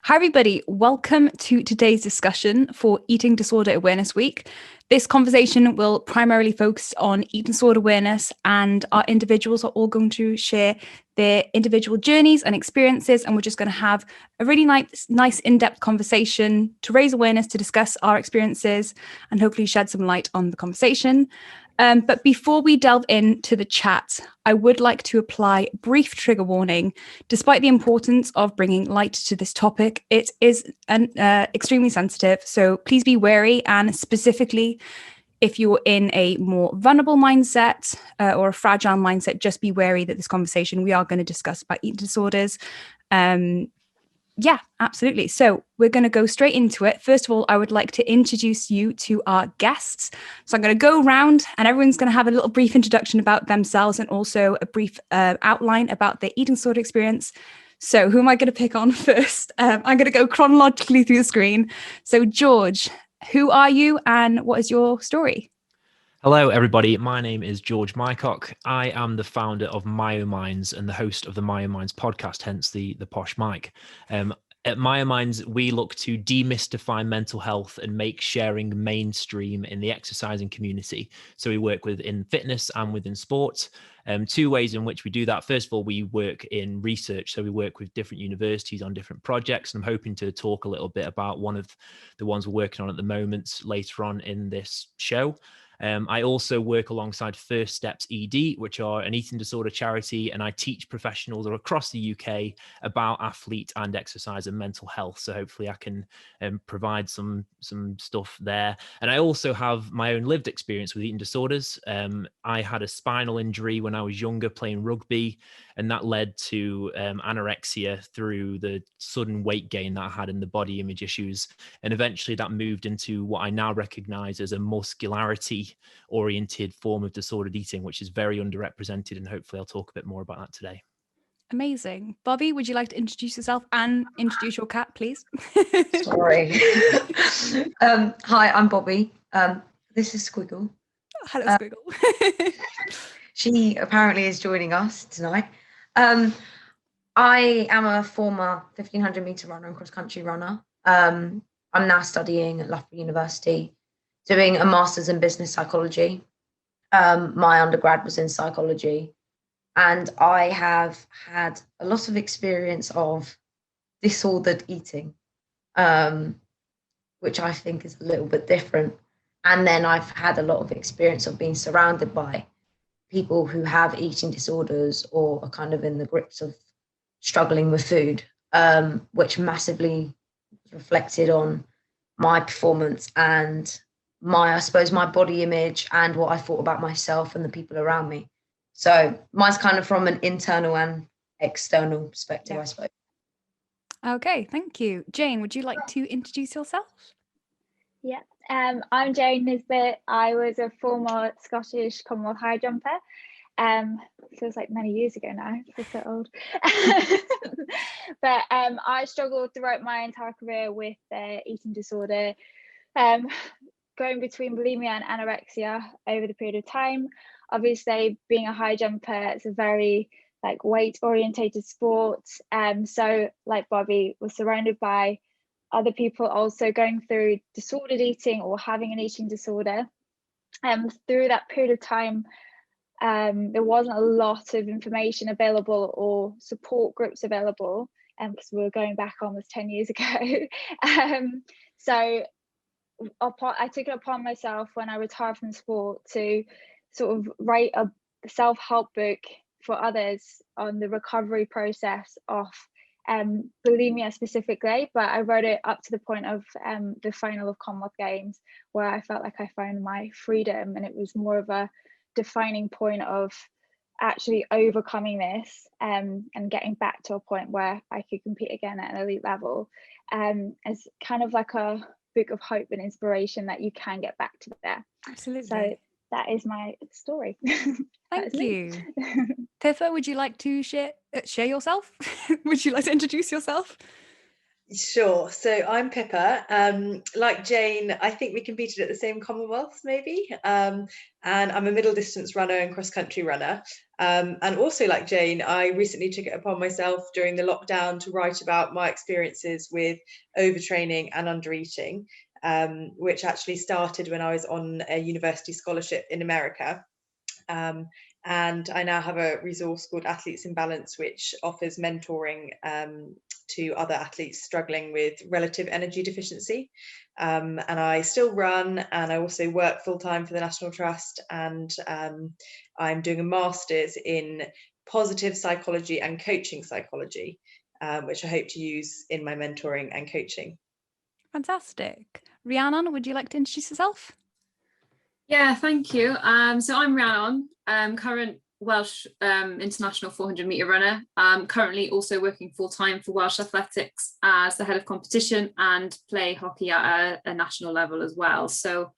Hi everybody, welcome to today's discussion for Eating Disorder Awareness Week. This conversation will primarily focus on eating disorder awareness, and our individuals are all going to share their individual journeys and experiences, and we're just going to have a really nice in-depth conversation to raise awareness, to discuss our experiences, and hopefully shed some light on the conversation. But before we delve into the chat, I would like to apply a brief trigger warning. Despite the importance of bringing light to this topic, it is extremely sensitive, so please be wary, and specifically, if you're in a more vulnerable mindset or a fragile mindset, just be wary that this conversation we are going to discuss about eating disorders. Yeah, absolutely. So we're going to go straight into it. First of all, I would like to introduce you to our guests. So I'm going to go around and everyone's going to have a little brief introduction about themselves and also a brief outline about their eating disorder experience. So who am I going to pick on first? I'm going to go chronologically through the screen. So George, who are you and what is your story? Hello, everybody. My name is George Mycock. I am the founder of MyoMinds and the host of the MyoMinds podcast, hence the posh mic. At MyoMinds, we look to demystify mental health and make sharing mainstream in the exercising community. So we work within fitness and within sports. Two ways in which we do that. First of all, we work in research. So we work with different universities on different projects. And I'm hoping to talk a little bit about one of the ones we're working on at the moment later on in this show. I also work alongside First Steps ED, which are an eating disorder charity, and I teach professionals across the UK about athlete and exercise and mental health. So hopefully I can provide some stuff there. And I also have my own lived experience with eating disorders. I had a spinal injury when I was younger playing rugby, and that led to anorexia through the sudden weight gain that I had in the body image issues. And eventually that moved into what I now recognize as a muscularity oriented form of disordered eating, which is very underrepresented. And hopefully I'll talk a bit more about that today. Amazing. Bobby, would you like to introduce yourself and introduce your cat, please? Sorry. Hi, I'm Bobby. This is Squiggle. Hello, Squiggle. She apparently is joining us tonight. I am a former 1500 meter runner and cross-country runner. I'm now studying at Loughborough University, doing a master's in business psychology. My undergrad was in psychology, and I have had a lot of experience of disordered eating, which I think is a little bit different. And then I've had a lot of experience of being surrounded by people who have eating disorders or are kind of in the grips of struggling with food, which massively reflected on my performance and my body image and what I thought about myself and the people around me. So mine's kind of from an internal and external perspective, yeah. I suppose. Okay, thank you. Jane, would you like to introduce yourself? Yeah, I'm Joan Lisbet. I was a former Scottish Commonwealth high jumper. Feels like many years ago now. I feel so old. But I struggled throughout my entire career with eating disorder, going between bulimia and anorexia over the period of time. Obviously, being a high jumper, it's a very weight orientated sport. So like Bobby, was surrounded by other people also going through disordered eating or having an eating disorder. Through that period of time, there wasn't a lot of information available or support groups available, because we were going back almost 10 years ago. So I took it upon myself when I retired from sport to sort of write a self-help book for others on the recovery process of bulimia specifically, but I wrote it up to the point of the final of Commonwealth Games, where I felt like I found my freedom, and it was more of a defining point of actually overcoming this and getting back to a point where I could compete again at an elite level, as kind of like a book of hope and inspiration that you can get back to there. Absolutely. So that is my story. Thank you. Pippa, would you like to share yourself? Would you like to introduce yourself? Sure. So I'm Pippa. Like Jane, I think we competed at the same Commonwealths, maybe. And I'm a middle distance runner and cross country runner. And also, like Jane, I recently took it upon myself during the lockdown to write about my experiences with overtraining and undereating, which actually started when I was on a university scholarship in America. And I now have a resource called Athletes in Balance, which offers mentoring to other athletes struggling with relative energy deficiency. And I still run, and I also work full-time for the National Trust, and I'm doing a master's in positive psychology and coaching psychology, which I hope to use in my mentoring and coaching. Fantastic. Rhiannon, would you like to introduce yourself? Yeah, thank you. So I'm Rhiannon, current Welsh international 400 metre runner. Currently also working full-time for Welsh Athletics as the head of competition and play hockey at a national level as well. So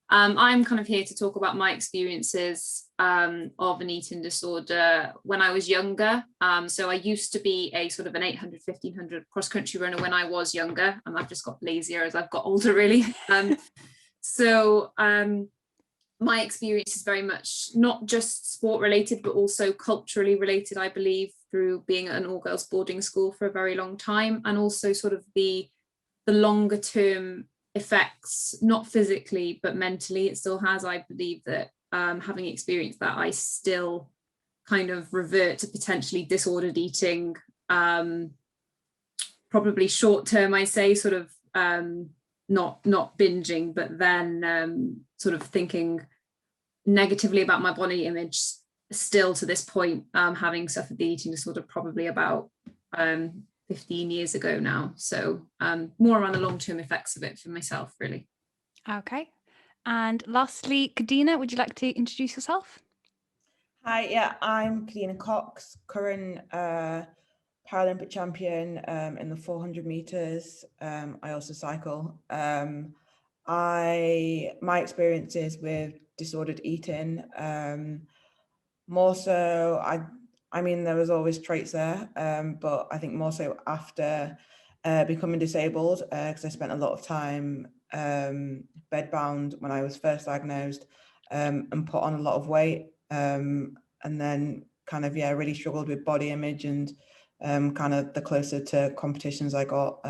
I'm kind of here to talk about my experiences of an eating disorder when I was younger. So I used to be a sort of an 800, 1500 cross-country runner when I was younger, and I've just got lazier as I've got older, really. My experience is very much not just sport related, but also culturally related, I believe, through being at an all-girls boarding school for a very long time, and also sort of the longer term effects, not physically, but mentally. It still has, I believe, that having experienced that, I still kind of revert to potentially disordered eating, probably short term, I say, sort of not binging, but then sort of thinking negatively about my body image still to this point, having suffered the eating disorder probably about 15 years ago now. So more around the long-term effects of it for myself, really. Okay. And lastly, Kadina, would you like to introduce yourself? Hi, yeah, I'm Kadina Cox, current Paralympic champion in the 400 meters. I also cycle. My experiences with disordered eating, more so, I mean, there was always traits there, but I think more so after becoming disabled, because I spent a lot of time bedbound when I was first diagnosed, and put on a lot of weight, and then kind of, yeah, really struggled with body image, and kind of the closer to competitions I got,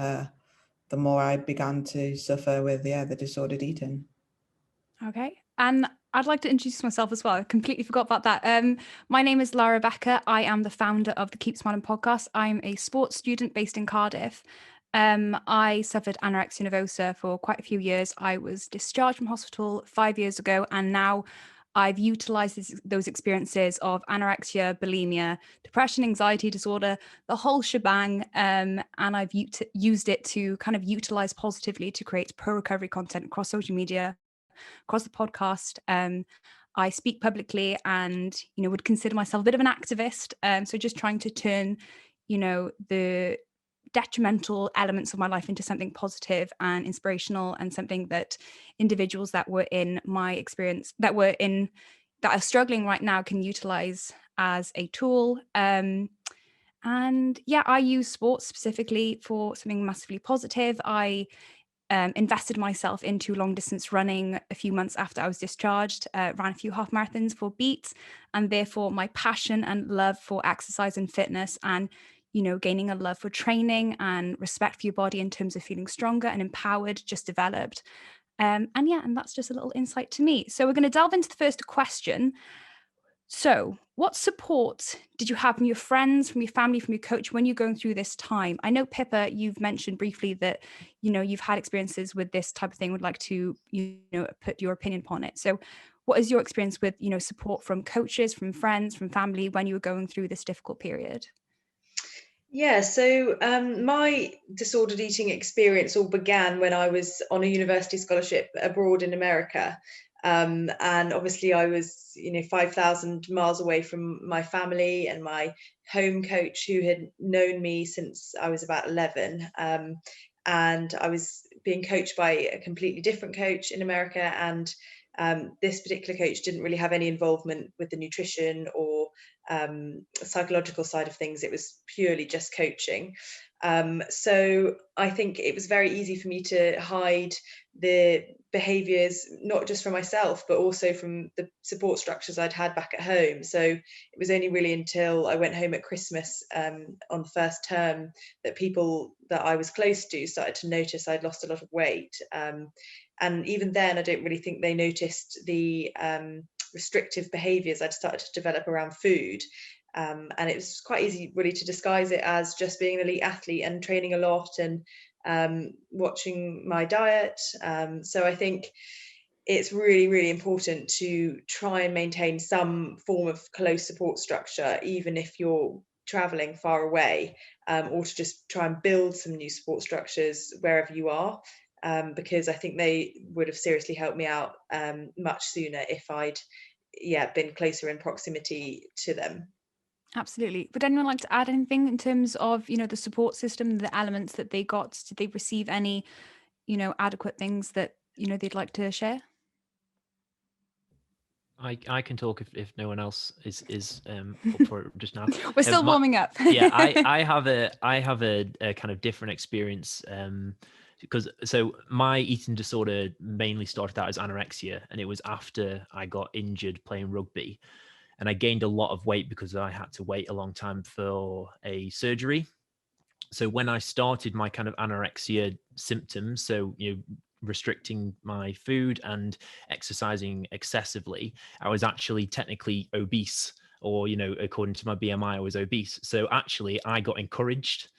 the more I began to suffer with, the disordered eating. Okay. And I'd like to introduce myself as well. I completely forgot about that. My name is Lara Becker. I am the founder of the Keep Smiling podcast. I'm a sports student based in Cardiff. I suffered anorexia nervosa for quite a few years. I was discharged from hospital 5 years ago, and now I've utilized those experiences of anorexia, bulimia, depression, anxiety disorder, the whole shebang, and I've used it to kind of utilize positively to create pro-recovery content across social media, across the podcast. I speak publicly and, would consider myself a bit of an activist. So just trying to turn, the detrimental elements of my life into something positive and inspirational, and something that individuals that were in my experience, that are struggling right now, can utilize as a tool. And yeah, I use sports specifically for something massively positive. I invested myself into long distance running a few months after I was discharged, ran a few half marathons for Beats, and therefore my passion and love for exercise and fitness, and gaining a love for training and respect for your body in terms of feeling stronger and empowered, just developed. And that's just a little insight to me. So we're going to delve into the first question. So what support did you have from your friends, from your family, from your coach when you're going through this time? I know, Pippa, you've mentioned briefly that, you've had experiences with this type of thing, would like to, put your opinion upon it. So what is your experience with, support from coaches, from friends, from family when you were going through this difficult period? Yeah, so my disordered eating experience all began when I was on a university scholarship abroad in America. And obviously I was, 5,000 miles away from my family and my home coach, who had known me since I was about 11. And I was being coached by a completely different coach in America. And this particular coach didn't really have any involvement with the nutrition or psychological side of things. It was purely just coaching. So I think it was very easy for me to hide the behaviours, not just from myself, but also from the support structures I'd had back at home. So it was only really until I went home at Christmas on the first term that people that I was close to started to notice I'd lost a lot of weight. And even then, I don't really think they noticed the restrictive behaviours I'd started to develop around food. And it was quite easy really to disguise it as just being an elite athlete and training a lot and watching my diet. So I think it's really, really important to try and maintain some form of close support structure, even if you're traveling far away, or to just try and build some new support structures wherever you are, because I think they would have seriously helped me out much sooner if I'd been closer in proximity to them. Absolutely. Would anyone like to add anything in terms of, the support system, the elements that they got? Did they receive any, adequate things that, they'd like to share? I can talk if no one else is up for it just now. We're still warming up. Yeah, I have a kind of different experience, because so my eating disorder mainly started out as anorexia, and it was after I got injured playing rugby. And I gained a lot of weight because I had to wait a long time for a surgery. So when I started my kind of anorexia symptoms, so, restricting my food and exercising excessively, I was actually technically obese, or, according to my BMI, I was obese. So actually I got encouraged,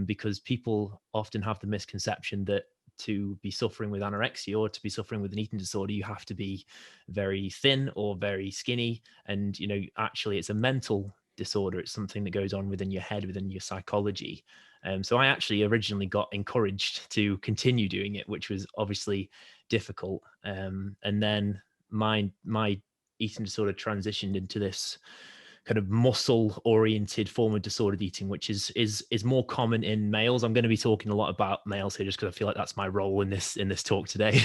because people often have the misconception that to be suffering with anorexia or to be suffering with an eating disorder, you have to be very thin or very skinny. And, actually it's a mental disorder. It's something that goes on within your head, within your psychology. So I actually originally got encouraged to continue doing it, which was obviously difficult. And then my eating disorder transitioned into this kind of muscle-oriented form of disordered eating, which is more common in males. I'm going to be talking a lot about males here, just because I feel like that's my role in this talk today.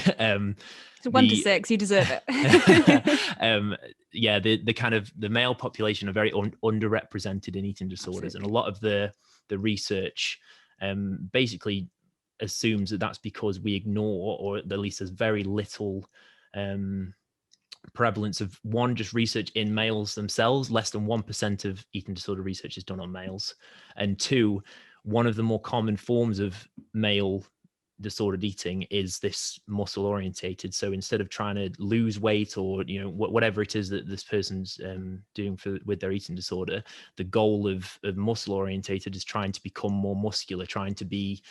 So 1 to 6, you deserve it. The kind of the male population are very underrepresented in eating disorders. Absolutely. And a lot of the research basically assumes that that's because we ignore, or at least there's very little prevalence of, one, just research in males themselves. Less than 1% of eating disorder research is done on males. And 2, one of the more common forms of male disordered eating is this muscle orientated. So instead of trying to lose weight or whatever it is that this person's doing with their eating disorder, the goal of muscle orientated is trying to become more muscular, trying to be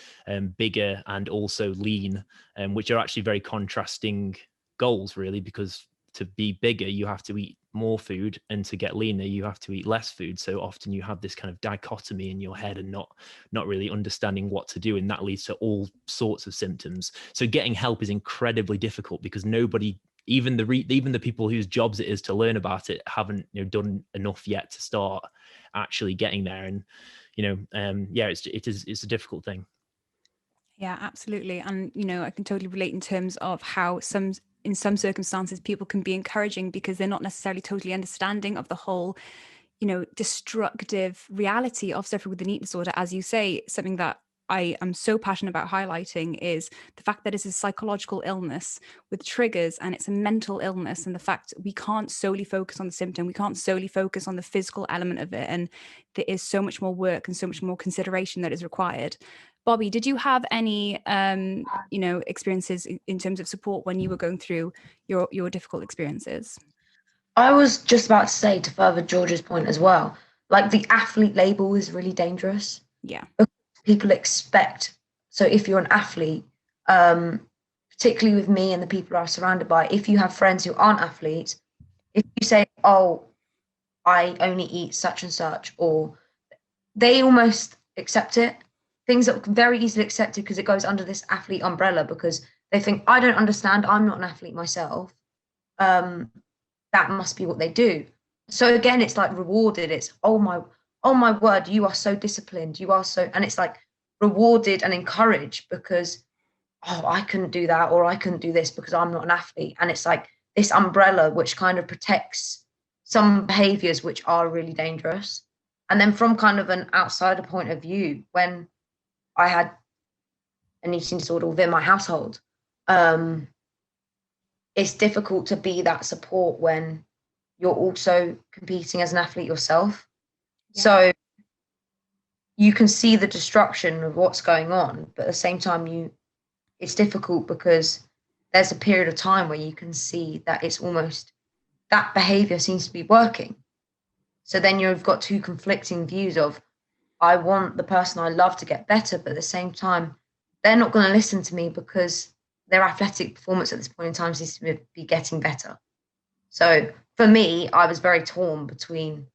bigger and also lean, which are actually very contrasting goals, really, because to be bigger you have to eat more food, and to get leaner you have to eat less food. So often you have this kind of dichotomy in your head and not really understanding what to do, and that leads to all sorts of symptoms. So getting help is incredibly difficult, because nobody, even the people whose jobs it is to learn about it, haven't done enough yet to start actually getting there. And it's a difficult thing. Yeah, absolutely. And, I can totally relate in terms of how in some circumstances, people can be encouraging because they're not necessarily totally understanding of the whole, destructive reality of suffering with an eating disorder. As you say, something that I am so passionate about highlighting is the fact that it's a psychological illness with triggers, and it's a mental illness, and the fact we can't solely focus on the symptom. We can't solely focus on the physical element of it. And there is so much more work and so much more consideration that is required. Bobby, did you have any, experiences in terms of support when you were going through your difficult experiences? I was just about to say, to further George's point as well, like the athlete label is really dangerous. Yeah. People expect, so if you're an athlete, particularly with me and the people I'm surrounded by, if you have friends who aren't athletes, if you say, oh, I only eat such and such, or they almost accept it. Things that are very easily accepted because it goes under this athlete umbrella, because they think, I don't understand, I'm not an athlete myself. That must be what they do. So again, it's like rewarded. It's, oh my word, you are so disciplined. You are so, and it's like rewarded and encouraged because, oh, I couldn't do that, or I couldn't do this because I'm not an athlete. And it's like this umbrella, which kind of protects some behaviors which are really dangerous. And then from kind of an outsider point of view, when I had an eating disorder within my household. It's difficult to be that support when you're also competing as an athlete yourself. Yeah. So you can see the destruction of what's going on, but at the same time, it's difficult because there's a period of time where you can see that it's almost that behavior seems to be working. So then you've got two conflicting views of, I want the person I love to get better, but at the same time, they're not going to listen to me because their athletic performance at this point in time seems to be getting better. So for me, I was very torn between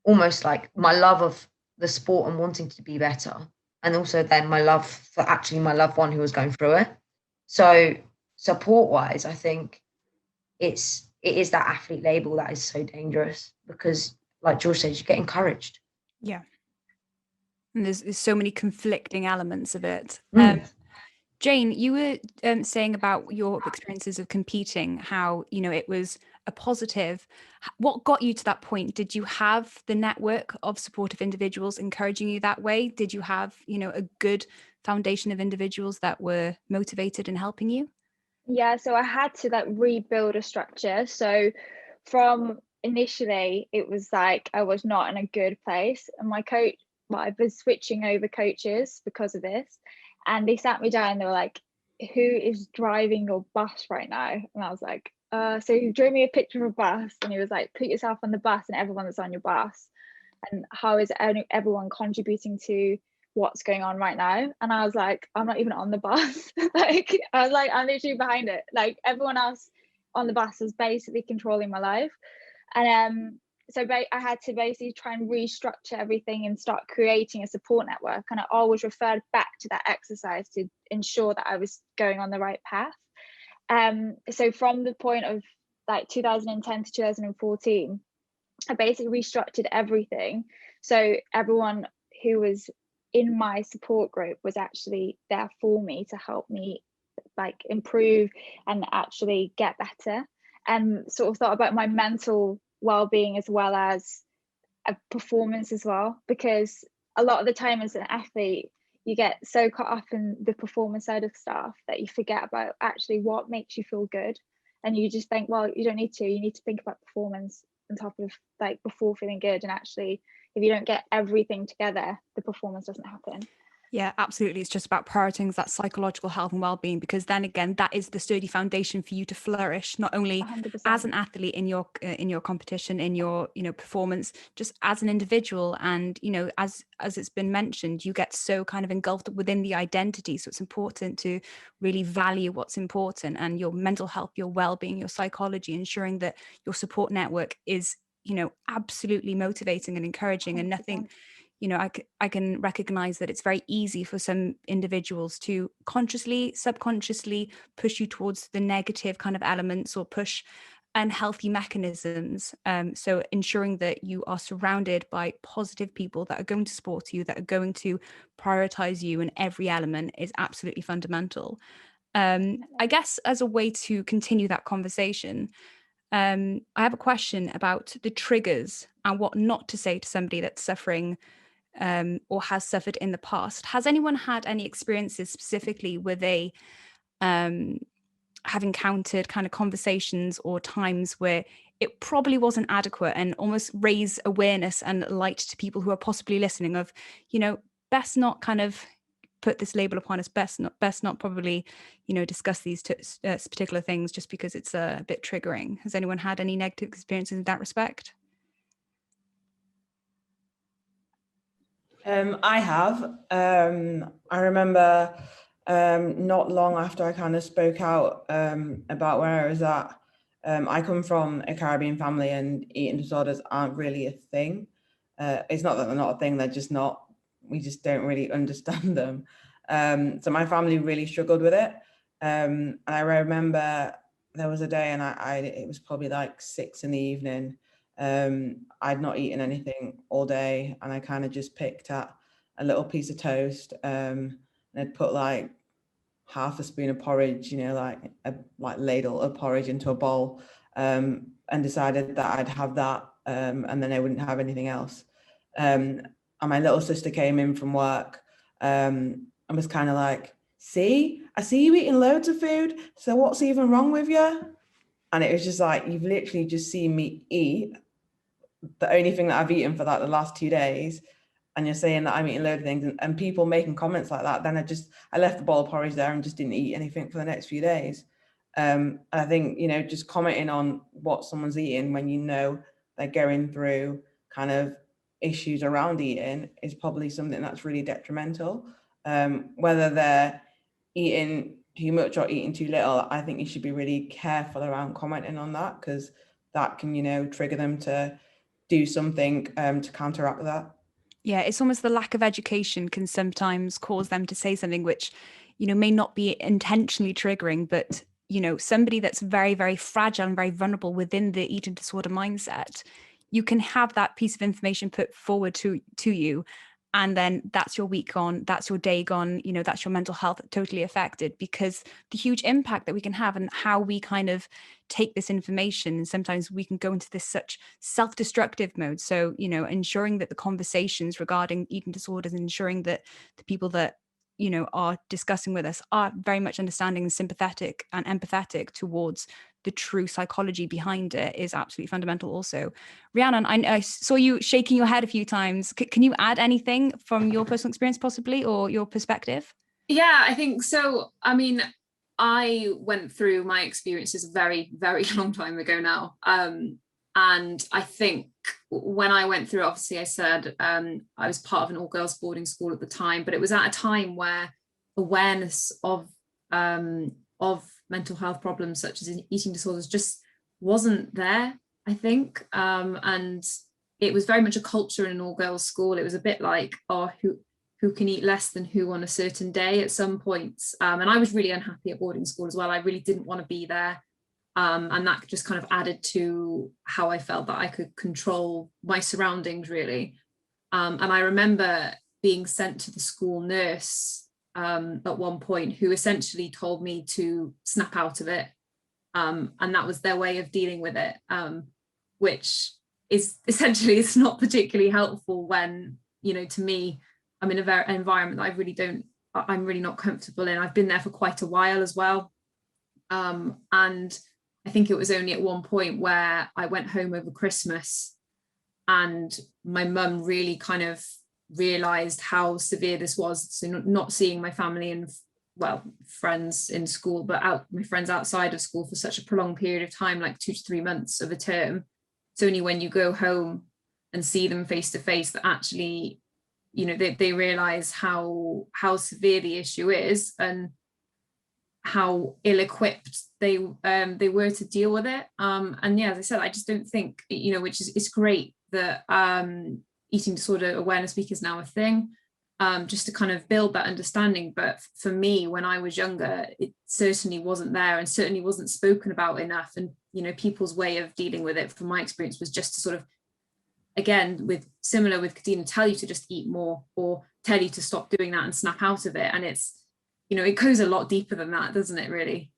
almost like my love of the sport and wanting to be better, and also then my love for actually my loved one who was going through it. So support-wise, I think it is that athlete label that is so dangerous because, like George says, you get encouraged. Yeah. And there's so many conflicting elements of it. Jane, you were saying about your experiences of competing, how, it was a positive. What got you to that point? Did you have the network of supportive individuals encouraging you that way? Did you have, a good foundation of individuals that were motivated and helping you? Yeah, so I had to rebuild a structure. So from initially, it was like I was not in a good place, and my coach, I was switching over coaches because of this, and they sat me down and they were like, who is driving your bus right now? And I was like, so he drew me a picture of a bus, and he was like, put yourself on the bus and everyone that's on your bus, and how is everyone contributing to what's going on right now? And I was like, I'm not even on the bus. I was like, I'm literally behind it. Like everyone else on the bus was basically controlling my life. And so I had to basically try and restructure everything and start creating a support network. And I always referred back to that exercise to ensure that I was going on the right path. So from the point of 2010 to 2014, I basically restructured everything. So everyone who was in my support group was actually there for me to help me improve and actually get better, and sort of thought about my mental well-being as well as a performance as well, because a lot of the time as an athlete you get so caught up in the performance side of stuff that you forget about actually what makes you feel good, and you just think, well, you need to think about performance on top of before feeling good. And actually, if you don't get everything together, the performance doesn't happen. Yeah, absolutely. It's just about prioritizing that psychological health and well-being, because then again, that is the sturdy foundation for you to flourish, not only 100%. as an athlete in your competition, in your performance, just as an individual. And as it's been mentioned, you get so kind of engulfed within the identity. So it's important to really value what's important, and your mental health, your well-being, your psychology, ensuring that your support network is absolutely motivating and encouraging. 100%. And nothing, I can recognize that it's very easy for some individuals to consciously, subconsciously push you towards the negative kind of elements or push unhealthy mechanisms. So ensuring that you are surrounded by positive people that are going to support you, that are going to prioritize you in every element, is absolutely fundamental. I guess as a way to continue that conversation, I have a question about the triggers and what not to say to somebody that's suffering or has suffered in the past. Has anyone had any experiences specifically where they have encountered kind of conversations or times where it probably wasn't adequate, and almost raise awareness and light to people who are possibly listening of, best not kind of put this label upon us, best not probably, discuss these particular things just because it's a bit triggering. Has anyone had any negative experiences in that respect? I have. I remember not long after I kind of spoke out about where I was at. I come from a Caribbean family, and eating disorders aren't really a thing. It's not that they're not a thing, they're just not, we just don't really understand them. So my family really struggled with it. And I remember there was a day, and it was probably 6 p.m. I'd not eaten anything all day, and I kind of just picked at a little piece of toast, and I'd put half a spoon of porridge, a ladle of porridge into a bowl, and decided that I'd have that, and then I wouldn't have anything else. And my little sister came in from work, and and was kind of like, see, I see you eating loads of food, so what's even wrong with you? And it was just like, you've literally just seen me eat the only thing that I've eaten for like the last 2 days, and you're saying that I'm eating loads of things, and people making comments like that. Then I left the bowl of porridge there and just didn't eat anything for the next few days. I think, you know, just commenting on what someone's eating when you know they're going through kind of issues around eating is probably something that's really detrimental. Whether they're eating too much or eating too little, I think you should be really careful around commenting on that, because that can, you know, trigger them to do something to counteract that. Yeah, it's almost the lack of education can sometimes cause them to say something which, you know, may not be intentionally triggering, but, you know, somebody that's very, very fragile and very vulnerable within the eating disorder mindset, you can have that piece of information put forward to you, and then that's your week gone, that's your day gone, you know, that's your mental health totally affected, because the huge impact that we can have and how we kind of take this information. And sometimes we can go into this such self-destructive mode. So, you know, ensuring that the conversations regarding eating disorders and ensuring that the people that, you know, are discussing with us are very much understanding and sympathetic and empathetic towards the true psychology behind it is absolutely fundamental also. Rhiannon, I saw you shaking your head a few times. Can you add anything from your personal experience possibly, or your perspective? Yeah, I think so. I mean, I went through my experiences a very, very long time ago now. And I think when I went through, obviously I said I was part of an all-girls boarding school at the time, but it was at a time where awareness of mental health problems such as eating disorders just wasn't there, I think. And it was very much a culture in an all-girls school. It was a bit like, oh, who can eat less than who on a certain day at some points. And I was really unhappy at boarding school as well. I really didn't want to be there. And that just kind of added to how I felt that I could control my surroundings, really. And I remember being sent to the school nurse at one point, who essentially told me to snap out of it. And that was their way of dealing with it, which is essentially, it's not particularly helpful when, you know, to me, I'm in an environment that I'm really not comfortable in. I've been there for quite a while as well. And I think it was only at one point where I went home over Christmas and my mum really kind of realized how severe this was. So not seeing my family and, well, friends in school, but my friends outside of school for such a prolonged period of time, like 2 to 3 months of a term. It's only when you go home and see them face to face that actually, you know, they realize how severe the issue is and how ill-equipped they were to deal with it. And yeah, as I said, I just don't think, you know, which is, it's great that eating disorder awareness week is now a thing, just to kind of build that understanding. But for me, when I was younger, it certainly wasn't there and certainly wasn't spoken about enough. And, you know, people's way of dealing with it, from my experience, was just to sort of, again, similar with Kadina, tell you to just eat more or tell you to stop doing that and snap out of it. And it's, you know, it goes a lot deeper than that, doesn't it, really?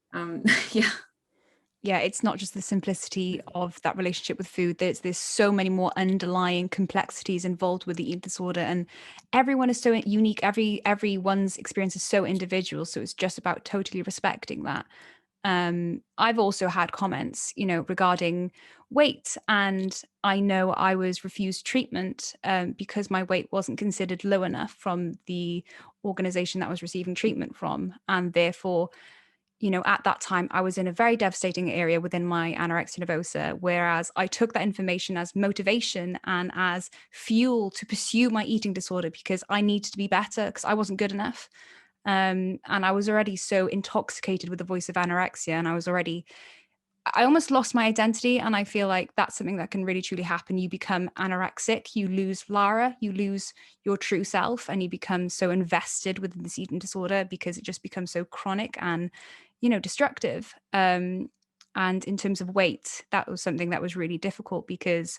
Yeah, it's not just the simplicity of that relationship with food. There's so many more underlying complexities involved with the eating disorder, and everyone is so unique. Everyone's experience is so individual. So it's just about totally respecting that. I've also had comments, you know, regarding weight, and I know I was refused treatment because my weight wasn't considered low enough from the organization that I was receiving treatment from, and therefore, you know, at that time, I was in a very devastating area within my anorexia nervosa, whereas I took that information as motivation and as fuel to pursue my eating disorder, because I needed to be better because I wasn't good enough. And I was already so intoxicated with the voice of anorexia, and I almost lost my identity. And I feel like that's something that can really truly happen. You become anorexic, you lose Lara, you lose your true self, and you become so invested with this eating disorder because it just becomes so chronic and, you know, destructive. And in terms of weight, that was something that was really difficult because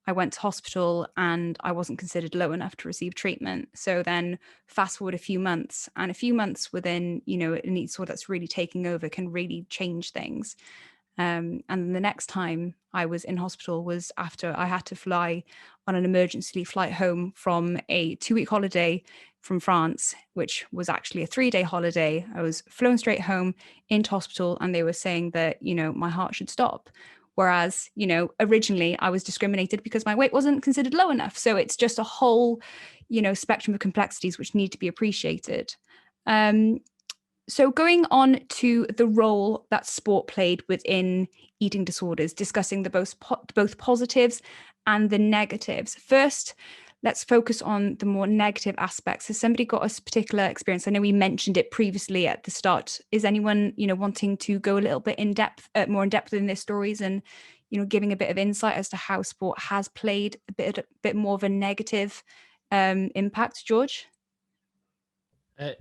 I went to hospital and I wasn't considered low enough to receive treatment. So then fast forward a few months, and a few months within, you know, an eating disorder that's really taking over can really change things. And the next time I was in hospital was after I had to fly on an emergency flight home from a 2-week holiday from France, which was actually a 3-day holiday. I was flown straight home into hospital, and they were saying that, my heart should stop. Whereas, originally I was discriminated because my weight wasn't considered low enough. So it's just a whole, spectrum of complexities which need to be appreciated. So going on to the role that sport played within eating disorders, discussing the both positives and the negatives. First, let's focus on the more negative aspects. Has somebody got a particular experience? I know we mentioned it previously at the start. Is anyone, wanting to go a little bit more in depth in their stories and, giving a bit of insight as to how sport has played a bit more of a negative impact, George?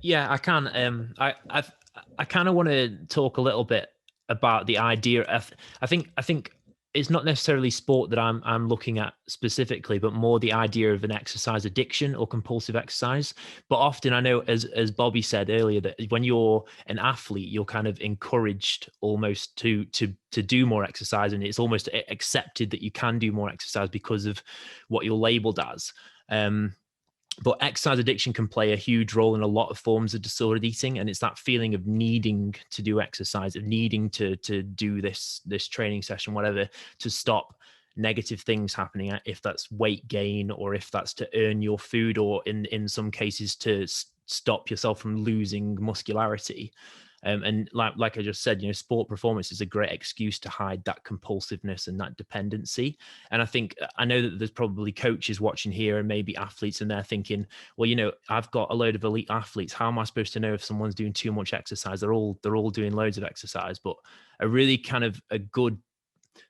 Yeah, I can. I kind of want to talk a little bit about the idea. I think it's not necessarily sport that I'm looking at specifically, but more the idea of an exercise addiction or compulsive exercise. But often, I know, as Bobby said earlier, that when you're an athlete, you're kind of encouraged almost to do more exercise, and it's almost accepted that you can do more exercise because of what you're labeled as. But exercise addiction can play a huge role in a lot of forms of disordered eating, and it's that feeling of needing to do exercise, of needing to do this training session, whatever, to stop negative things happening, if that's weight gain or if that's to earn your food, or in some cases to stop yourself from losing muscularity. And like I just said, sport performance is a great excuse to hide that compulsiveness and that dependency. And I know that there's probably coaches watching here and maybe athletes, and they're thinking, well, I've got a load of elite athletes. How am I supposed to know if someone's doing too much exercise? They're all doing loads of exercise. But a really kind of a good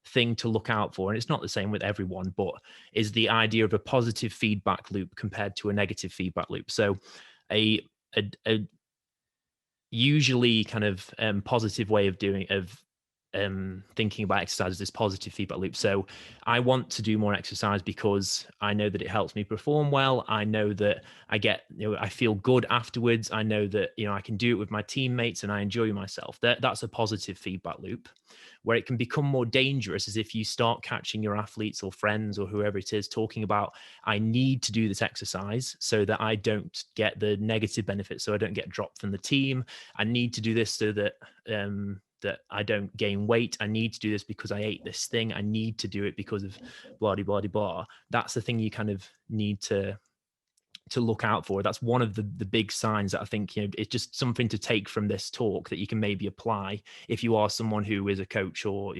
thing to look out for, and it's not the same with everyone, but is the idea of a positive feedback loop compared to a negative feedback loop. So a usually kind of positive way of thinking about exercise is this positive feedback loop. So I want to do more exercise because I know that it helps me perform well. I know that I feel good afterwards. I know that, I can do it with my teammates and I enjoy myself. That's a positive feedback loop. Where it can become more dangerous is if you start catching your athletes or friends or whoever it is talking about, I need to do this exercise so that I don't get the negative benefits, so I don't get dropped from the team. I need to do this so that that I don't gain weight. I need to do this because I ate this thing. I need to do it because of blah, blah, blah, blah. That's the thing you kind of need to look out for. That's one of the big signs that I think, it's just something to take from this talk that you can maybe apply if you are someone who is a coach or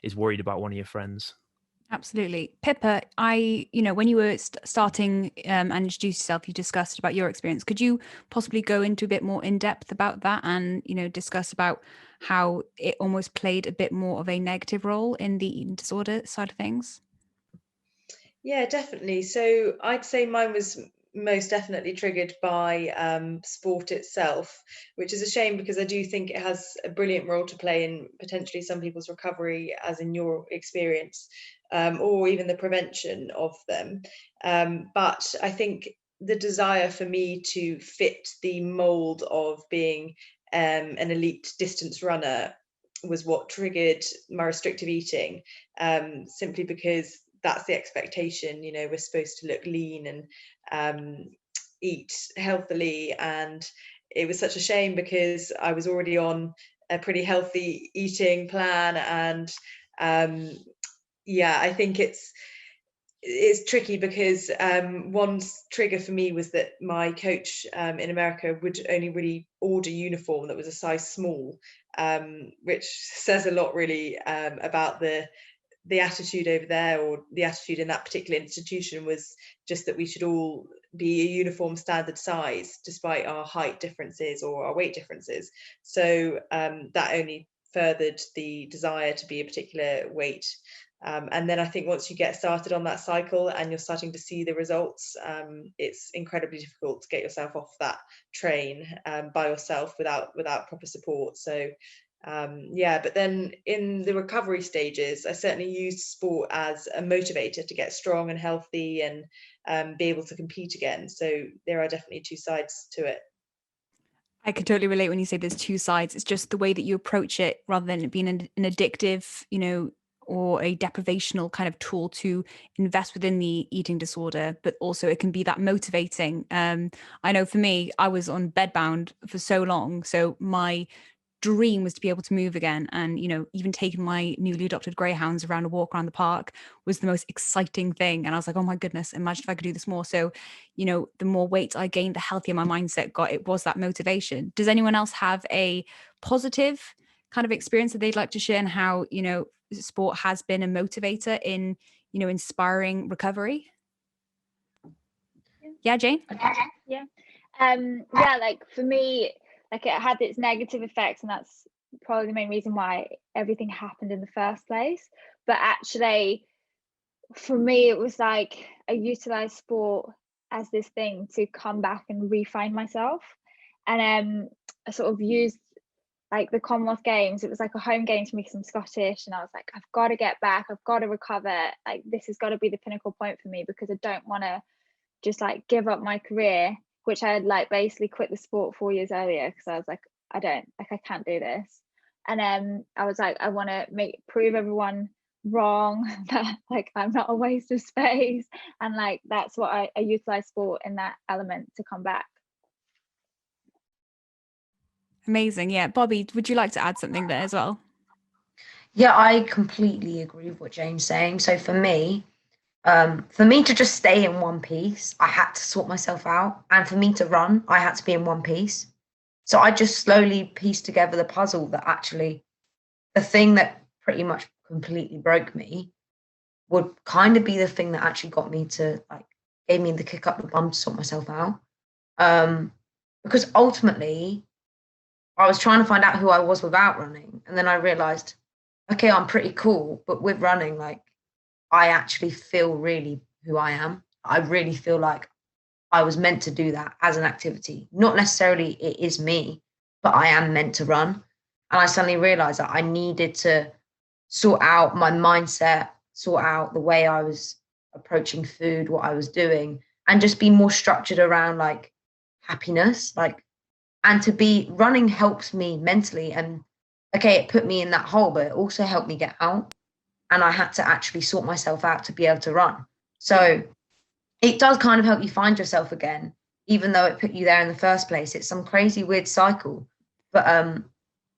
is worried about one of your friends. Absolutely. Pippa, when you were starting and introduced yourself, you discussed about your experience. Could you possibly go into a bit more in depth about that and, discuss about how it almost played a bit more of a negative role in the eating disorder side of things? Yeah, definitely. So I'd say mine was most definitely triggered by sport itself, which is a shame because I do think it has a brilliant role to play in potentially some people's recovery, as in your experience, or even the prevention of them. But I think the desire for me to fit the mold of being an elite distance runner was what triggered my restrictive eating, simply because that's the expectation. We're supposed to look lean and eat healthily, and it was such a shame because I was already on a pretty healthy eating plan, and I think it's tricky because one trigger for me was that my coach in America would only really order uniform that was a size small, which says a lot really about the attitude over there, or the attitude in that particular institution was just that we should all be a uniform standard size despite our height differences or our weight differences. So that only furthered the desire to be a particular weight. And then I think once you get started on that cycle and you're starting to see the results, it's incredibly difficult to get yourself off that train by yourself without proper support. So but then in the recovery stages, I certainly used sport as a motivator to get strong and healthy and be able to compete again. So there are definitely two sides to it. I can totally relate when you say there's two sides. It's just the way that you approach it rather than it being an addictive, or a deprivational kind of tool to invest within the eating disorder, but also it can be that motivating. I know for me, I was on bedbound for so long, so my dream was to be able to move again. And, you know, even taking my newly adopted greyhounds around a walk around the park was the most exciting thing. And I was like, oh my goodness, imagine if I could do this more. So, you know, the more weight I gained, the healthier my mindset got. It was that motivation. Does anyone else have a positive kind of experience that they'd like to share, and how, you know, sport has been a motivator in, you know, inspiring recovery? Yeah, Jane? Yeah. Like for me, like it had its negative effects, and that's probably the main reason why everything happened in the first place. But actually, for me, it was like I utilized sport as this thing to come back and refine myself. And I sort of used like the Commonwealth Games. It was like a home game to me because I'm Scottish, and I was like, I've got to get back, I've got to recover. Like this has got to be the pinnacle point for me, because I don't want to just like give up my career, which I had like basically quit the sport 4 years earlier, because I was like, I can't do this. And I was like, I want to prove everyone wrong that like I'm not a waste of space. And like that's what I utilize sport in that element to come back. Amazing. Yeah. Bobby, would you like to add something there as well? Yeah, I completely agree with what Jane's saying. So for me to just stay in one piece, I had to sort myself out. And for me to run, I had to be in one piece. So I just slowly pieced together the puzzle that actually the thing that pretty much completely broke me would kind of be the thing that actually got me to, like, gave me the kick up the bum to sort myself out. Because ultimately, I was trying to find out who I was without running. And then I realized, okay, I'm pretty cool. But with running, like, I actually feel really who I am. I really feel like I was meant to do that as an activity. Not necessarily it is me, but I am meant to run. And I suddenly realized that I needed to sort out my mindset, sort out the way I was approaching food, what I was doing, and just be more structured around like happiness. Like, and to be running helps me mentally. And okay, it put me in that hole, but it also helped me get out. And I had to actually sort myself out to be able to run. So it does kind of help you find yourself again, even though it put you there in the first place. It's some crazy weird cycle. But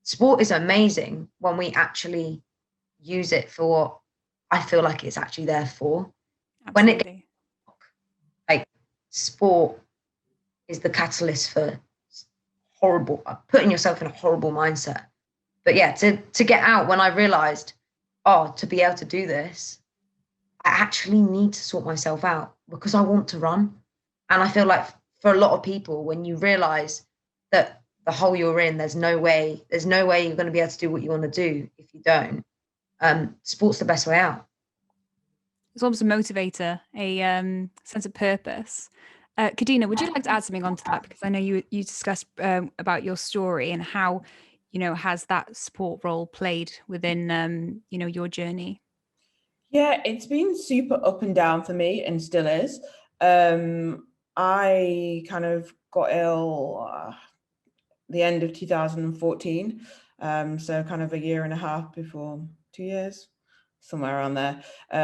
sport is amazing when we actually use it for what I feel like it's actually there for. Absolutely. When it, like, sport is the catalyst for putting yourself in a horrible mindset. But yeah, to get out, when I realized, to be able to do this, I actually need to sort myself out because I want to run. And I feel like for a lot of people, when you realize that the hole you're in, there's no way you're going to be able to do what you want to do if you don't. Sport's the best way out. It's almost a motivator, a sense of purpose. Kadina, would you like to add something onto that? Because I know you discussed about your story and how, you know, has that sport role played within, you know, your journey? Yeah, it's been super up and down for me and still is. I kind of got ill the end of 2014. So kind of a year and a half before, 2 years, somewhere around there,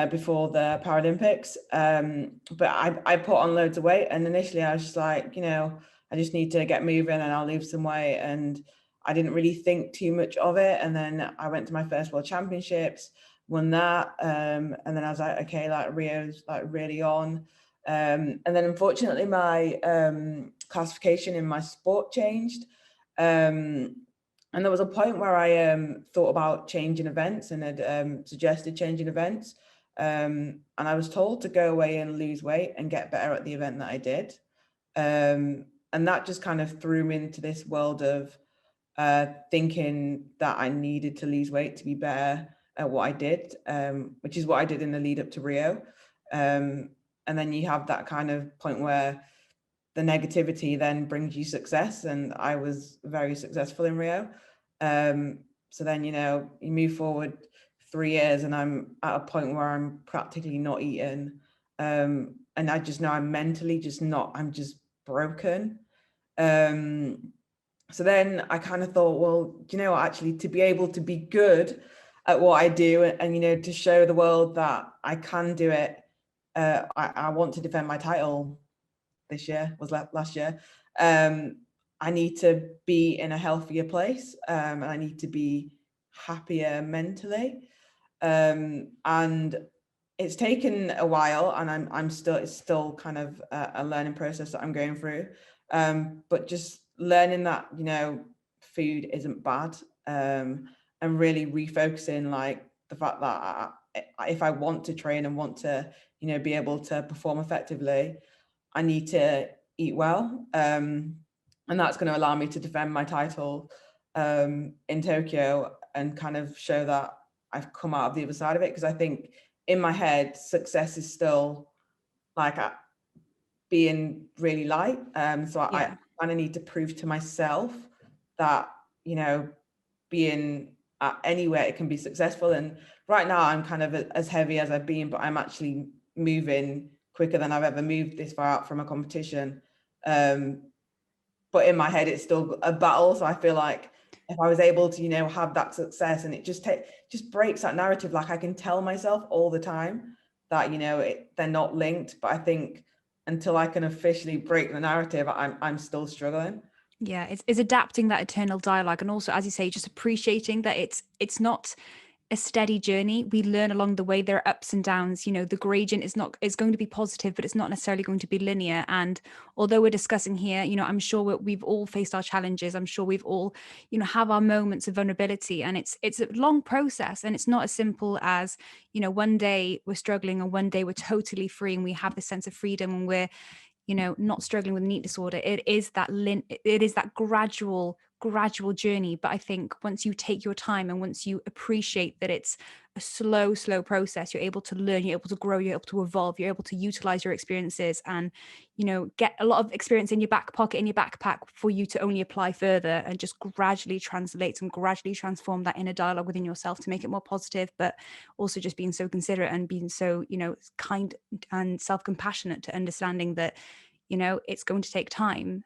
before the Paralympics. But I put on loads of weight, and initially I was just like, you know, I just need to get moving and I'll lose some weight. And I didn't really think too much of it. And then I went to my first World Championships, won that. And then I was like, okay, like Rio's like really on. And then unfortunately my classification in my sport changed. And there was a point where I thought about changing events and had suggested changing events. And I was told to go away and lose weight and get better at the event that I did. And that just kind of threw me into this world of thinking that I needed to lose weight to be better at what I did, which is what I did in the lead up to Rio. And then you have that kind of point where the negativity then brings you success. And I was very successful in Rio. So then, you know, you move forward 3 years and I'm at a point where I'm practically not eating. And I just know I'm mentally just not, I'm just broken. So then I kind of thought, well, you know, actually to be able to be good at what I do, and you know, to show the world that I can do it. I want to defend my title this year, was last year. I need to be in a healthier place, and I need to be happier mentally. And it's taken a while, and it's still kind of a learning process that I'm going through. But just learning that, you know, food isn't bad, and really refocusing like the fact that if I want to train and want to, you know, be able to perform effectively, I need to eat well. And that's going to allow me to defend my title in Tokyo and kind of show that I've come out of the other side of it. Because I think in my head, success is still like being really light. So I kind of need to prove to myself that, you know, being anywhere it can be successful. And right now I'm kind of as heavy as I've been, but I'm actually moving quicker than I've ever moved this far out from a competition. But in my head, it's still a battle. So I feel like if I was able to, you know, have that success, and it just breaks that narrative. Like I can tell myself all the time that, you know, they're not linked. But I think until I can officially break the narrative, I'm still struggling. Yeah, it's adapting that internal dialogue, and also, as you say, just appreciating that it's not a steady journey. We learn along the way. There are ups and downs. You know, the gradient is going to be positive, but it's not necessarily going to be linear. And although we're discussing here, you know, I'm sure we've all faced our challenges. I'm sure we've all, you know, have our moments of vulnerability, and it's a long process, and it's not as simple as, you know, one day we're struggling and one day we're totally free and we have this sense of freedom and we're, you know, not struggling with an eating disorder. It is that gradual journey. But I think once you take your time and once you appreciate that it's a slow process, you're able to learn, you're able to grow, you're able to evolve, you're able to utilize your experiences and, you know, get a lot of experience in your back pocket, in your backpack, for you to only apply further and just gradually translate and gradually transform that inner dialogue within yourself to make it more positive, but also just being so considerate and being so, you know, kind and self-compassionate to understanding that, you know, it's going to take time.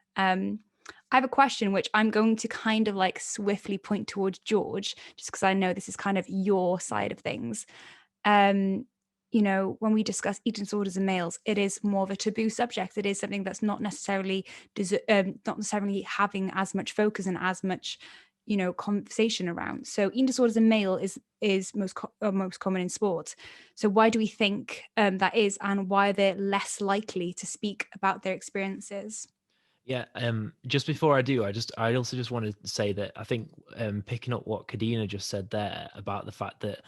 I have a question which I'm going to kind of like swiftly point towards George, just because I know this is kind of your side of things. You know, when we discuss eating disorders in males, it is more of a taboo subject. It is something that's not necessarily having as much focus and as much, you know, conversation around. So eating disorders in male is most common in sport. So why do we think that is, and why they're less likely to speak about their experiences? Yeah, just before I do, I also just wanted to say that I think picking up what Kadina just said there about the fact that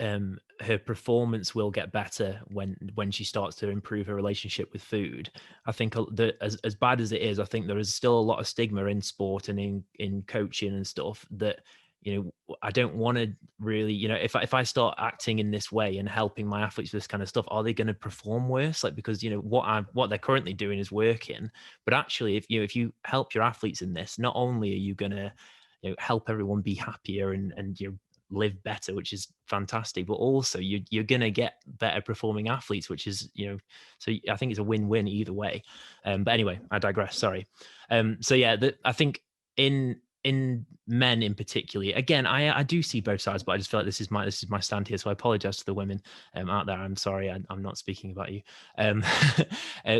her performance will get better when she starts to improve her relationship with food. I think that as bad as it is, I think there is still a lot of stigma in sport and in coaching and stuff that, you know, I don't want to really, you know, if I start acting in this way and helping my athletes with this kind of stuff, are they going to perform worse? Like, because, you know, what they're currently doing is working, but actually if you help your athletes in this, not only are you going to, you know, help everyone be happier and you live better, which is fantastic, but also you're going to get better performing athletes, which is, you know, so I think it's a win-win either way. But anyway, I digress, sorry. So yeah, I think in men in particular, again, I do see both sides, but I just feel like this is my stand here, so I apologize to the women out there. I'm sorry, I'm not speaking about you.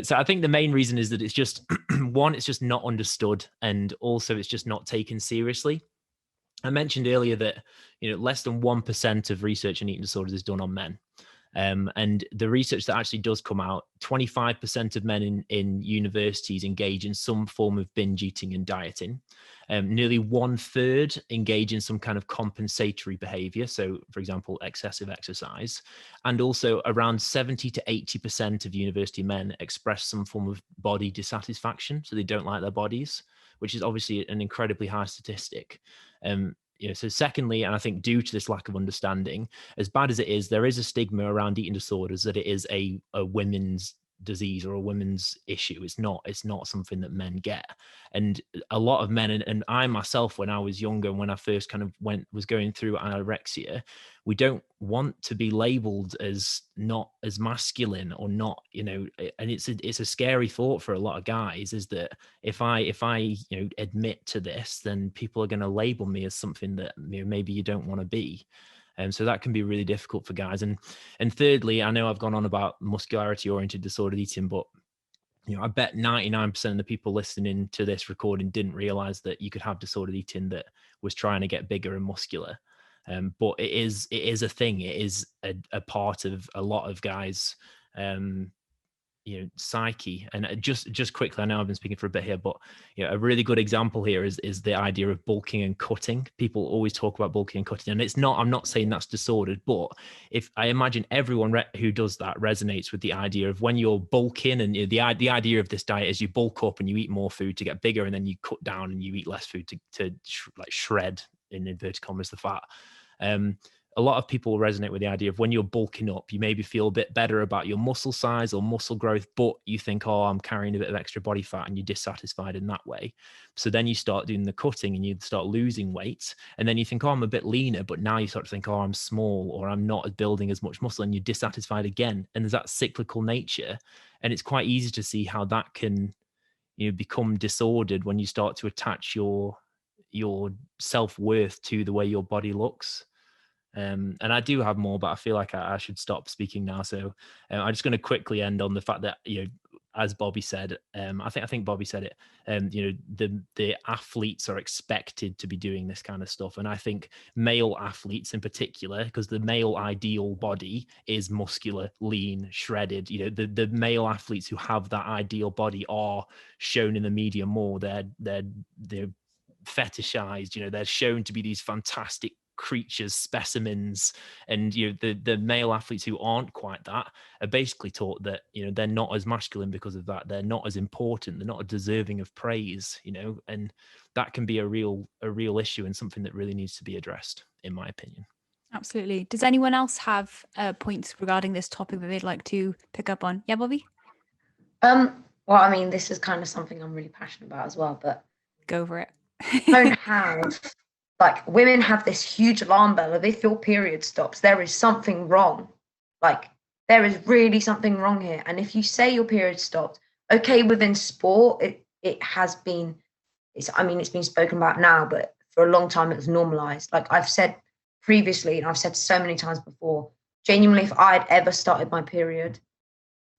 So I think the main reason is that it's just one, it's just not understood, and also it's just not taken seriously. I mentioned earlier that, you know, less than 1% of research in eating disorders is done on men. And the research that actually does come out, 25% of men in universities engage in some form of binge eating and dieting. Nearly 1/3 engage in some kind of compensatory behavior. So, for example, excessive exercise. And also around 70 to 80% of university men express some form of body dissatisfaction. So they don't like their bodies, which is obviously an incredibly high statistic. You know, so secondly, and I think due to this lack of understanding, as bad as it is, there is a stigma around eating disorders that it is a women's disease or a women's issue. It's not something that men get. And a lot of men, and I myself, when I was younger, when I first kind of was going through anorexia, we don't want to be labeled as not as masculine or not, you know, and it's a scary thought for a lot of guys, is that if I you know, admit to this, then people are going to label me as something that, you know, maybe you don't want to be. So that can be really difficult for guys. And thirdly, I know I've gone on about muscularity oriented disordered eating, but I bet 99% of the people listening to this recording didn't realize that you could have disordered eating that was trying to get bigger and muscular. But it is a thing. It is a part of a lot of guys' psyche. And just quickly, I know I've been speaking for a bit here, but a really good example here is the idea of bulking and cutting. People always talk about bulking and cutting, and I'm not saying that's disordered, but if I imagine everyone who does that resonates with the idea of when you're bulking, and the idea of this diet is you bulk up and you eat more food to get bigger, and then you cut down and you eat less food to shred, in inverted commas, the fat. A lot of people resonate with the idea of when you're bulking up, you maybe feel a bit better about your muscle size or muscle growth, but you think, oh, I'm carrying a bit of extra body fat, and you're dissatisfied in that way. So then you start doing the cutting and you start losing weight. And then you think, oh, I'm a bit leaner, but now you start to think, oh, I'm small, or I'm not building as much muscle, and you're dissatisfied again. And there's that cyclical nature. And it's quite easy to see how that can become disordered when you start to attach your self-worth to the way your body looks. And I do have more, but I feel like I should stop speaking now. So I'm just going to quickly end on the fact that, as Bobby said, I think Bobby said it, the athletes are expected to be doing this kind of stuff. And I think male athletes in particular, because the male ideal body is muscular, lean, shredded, the male athletes who have that ideal body are shown in the media more. They're fetishized, they're shown to be these fantastic creatures, specimens, and the male athletes who aren't quite that are basically taught that they're not as masculine because of that. They're not as important, they're not as deserving of praise, and that can be a real issue, and something that really needs to be addressed, in my opinion. Absolutely. Does anyone else have points regarding this topic that they'd like to pick up on? Yeah, Bobby? Well, I mean, this is kind of something I'm really passionate about as well, but go for it. Don't have women have this huge alarm bell of, if your period stops, there is something wrong. There is really something wrong here. And if you say your period stopped, okay, within sport, it has been, it's been spoken about now, but for a long time it was normalized. Like I've said previously, and I've said so many times before, genuinely, if I'd ever started my period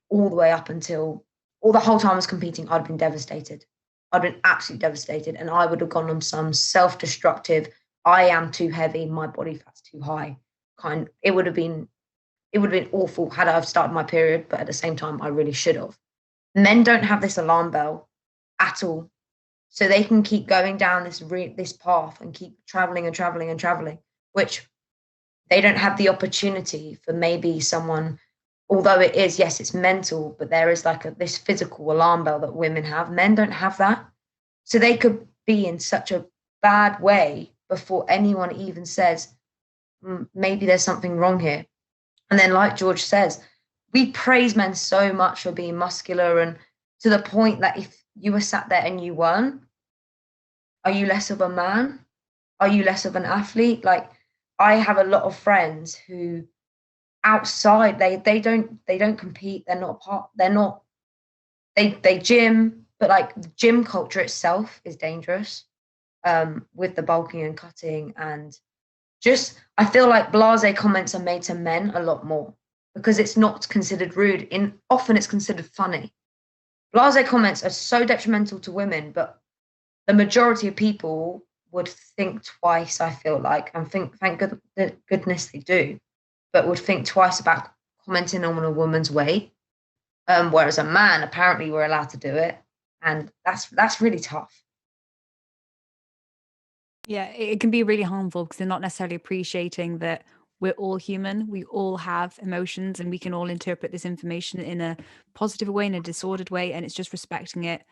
all the way up until, or the whole time I was competing, I'd have been devastated. I'd been absolutely devastated, and I would have gone on some self-destructive, I am too heavy, my body fat's too high kind. It would have been awful had I started my period, but at the same time, I really should have. Men don't have this alarm bell at all, so they can keep going down this path and keep traveling and traveling and traveling, which they don't have the opportunity for maybe someone. Although it is, yes, it's mental, but there is this physical alarm bell that women have. Men don't have that. So they could be in such a bad way before anyone even says, maybe there's something wrong here. And then, like George says, we praise men so much for being muscular, and to the point that if you were sat there and you weren't, are you less of a man? Are you less of an athlete? I have a lot of friends who, outside, they don't compete, they gym, but the gym culture itself is dangerous, with the bulking and cutting, and just I feel like blasé comments are made to men a lot more because it's not considered rude. Often it's considered funny. Blasé comments are so detrimental to women, but the majority of people would think twice, I feel like, and thank goodness they do, but would think twice about commenting on a woman's weight. Whereas a man, apparently we're allowed to do it. And that's really tough. Yeah, it can be really harmful because they're not necessarily appreciating that we're all human. We all have emotions, and we can all interpret this information in a positive way, in a disordered way. And it's just respecting it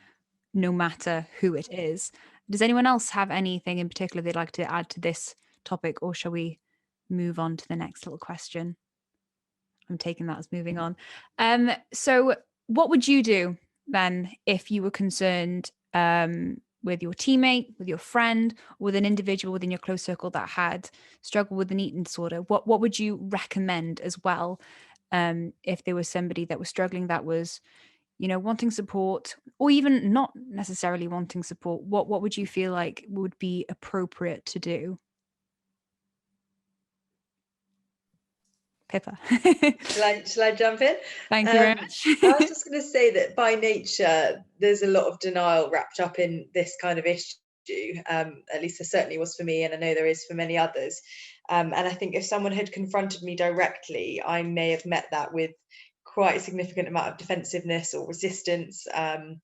no matter who it is. Does anyone else have anything in particular they'd like to add to this topic, or shall we move on to the next little question? I'm taking that as moving on. So what would you do then if you were concerned with your teammate, with your friend, with an individual within your close circle that had struggled with an eating disorder? What would you recommend as well, if there was somebody that was struggling, that was, wanting support, or even not necessarily wanting support? What would you feel like would be appropriate to do? Pippa. Shall I jump in? Thank you very much. I was just going to say that by nature, there's a lot of denial wrapped up in this kind of issue. At least there certainly was for me, and I know there is for many others. And I think if someone had confronted me directly, I may have met that with quite a significant amount of defensiveness or resistance, and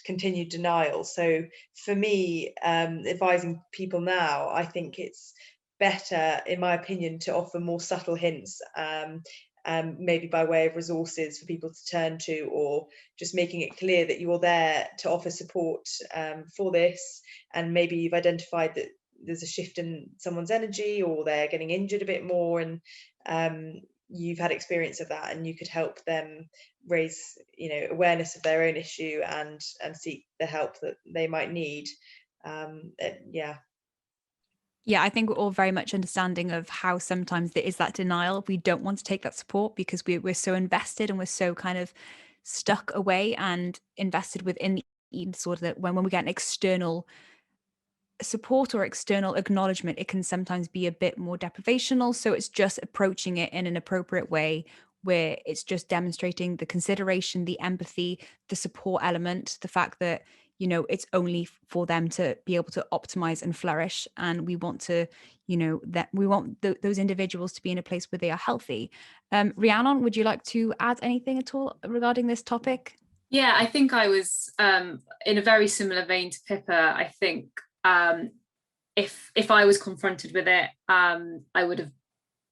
continued denial. So for me, advising people now, I think it's better, in my opinion, to offer more subtle hints, maybe by way of resources for people to turn to, or just making it clear that you're there to offer support for this, and maybe you've identified that there's a shift in someone's energy, or they're getting injured a bit more, and you've had experience of that, and you could help them raise, awareness of their own issue and seek the help that they might need. Yeah, I think we're all very much understanding of how sometimes there is that denial. We don't want to take that support because we're so invested and we're so kind of stuck away and invested within the eating disorder that when we get an external support or external acknowledgement, it can sometimes be a bit more deprivational. So it's just approaching it in an appropriate way, where it's just demonstrating the consideration, the empathy, the support element, the fact that it's only for them to be able to optimize and flourish. And we want to, those individuals to be in a place where they are healthy. Rhiannon, would you like to add anything at all regarding this topic? Yeah, I think I was in a very similar vein to Pippa. I think if I was confronted with it, I would have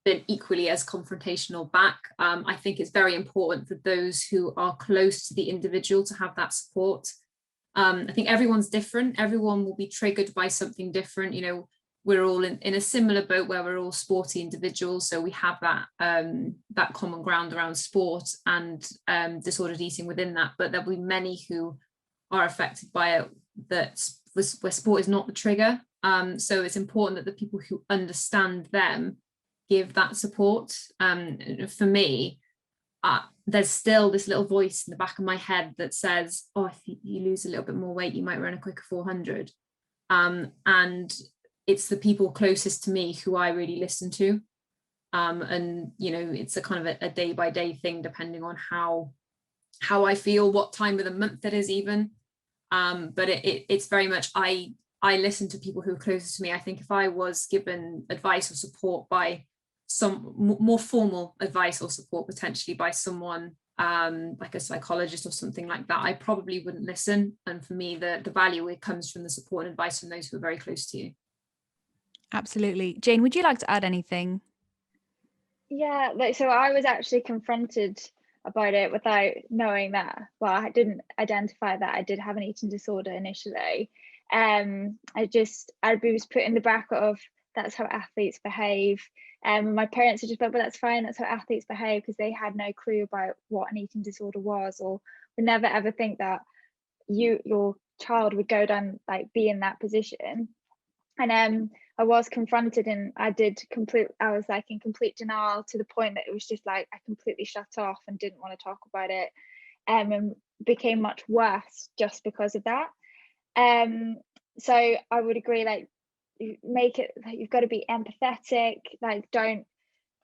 been equally as confrontational back. I think it's very important for those who are close to the individual to have that support. I think everyone's different. Everyone will be triggered by something different. We're all in a similar boat where we're all sporty individuals. So we have that common ground around sport and disordered eating within that. But there'll be many who are affected by it where sport is not the trigger. So it's important that the people who understand them give that support. For me, there's still this little voice in the back of my head that says, oh, if you lose a little bit more weight, you might run a quicker 400. And it's the people closest to me who I really listen to. And, it's a kind of a day by day thing, depending on how I feel, what time of the month it is even. But it's very much, I listen to people who are closest to me. I think if I was given advice or support by some more formal advice or support, potentially by someone like a psychologist or something like that, I probably wouldn't listen. And for me, the value, it comes from the support and advice from those who are very close to you. Absolutely. Jane, would you like to add anything? Yeah, so I was actually confronted about it without knowing that. Well, I didn't identify that I did have an eating disorder initially. I was put in the bracket of that's how athletes behave. My parents had just thought, but that's fine, that's how athletes behave, because they had no clue about what an eating disorder was, or would never ever think that your child would go down, be in that position. And I was confronted, and I was in complete denial, to the point that it was just I completely shut off and didn't want to talk about it, and became much worse just because of that. So I would agree, make it, you've got to be empathetic, don't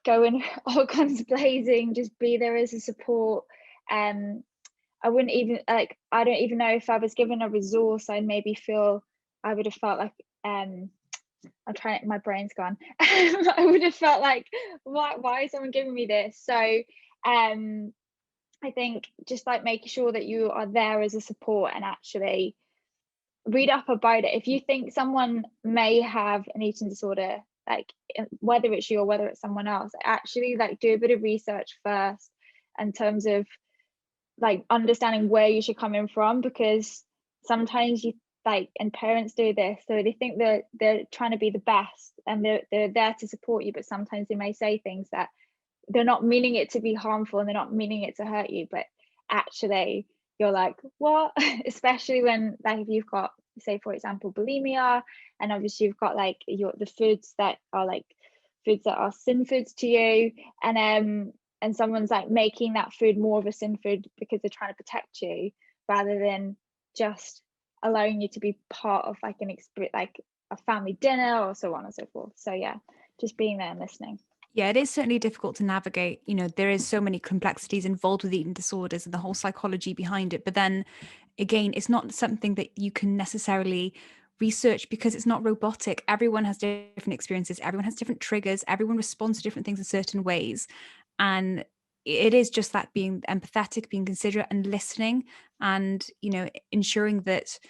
go in all guns blazing, just be there as a support. I wouldn't even I don't even know if I was given a resource, I would have felt my brain's gone. I would have felt why is someone giving me this? So I think just making sure that you are there as a support, and actually read up about it. If you think someone may have an eating disorder, whether it's you or whether it's someone else, actually do a bit of research first in terms of understanding where you should come in from, because sometimes you and parents do this, so they think that they're trying to be the best and they're there to support you, but sometimes they may say things that they're not meaning it to be harmful and they're not meaning it to hurt you, but actually you're what? Especially when if you've got, say for example, bulimia, and obviously you've got the foods that are foods that are sin foods to you, and someone's making that food more of a sin food because they're trying to protect you, rather than just allowing you to be part of an experience, a family dinner or so on and so forth. So yeah, just being there and listening. Yeah, it is certainly difficult to navigate. There is so many complexities involved with eating disorders and the whole psychology behind it. But then again, it's not something that you can necessarily research because it's not robotic. Everyone has different experiences. Everyone has different triggers. Everyone responds to different things in certain ways. And it is just that being empathetic, being considerate and listening, and, ensuring that,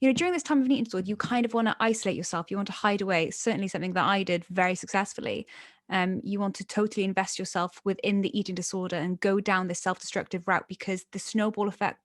during this time of an eating disorder, you kind of want to isolate yourself. You want to hide away. It's certainly something that I did very successfully. You want to totally invest yourself within the eating disorder and go down this self-destructive route, because the snowball effect,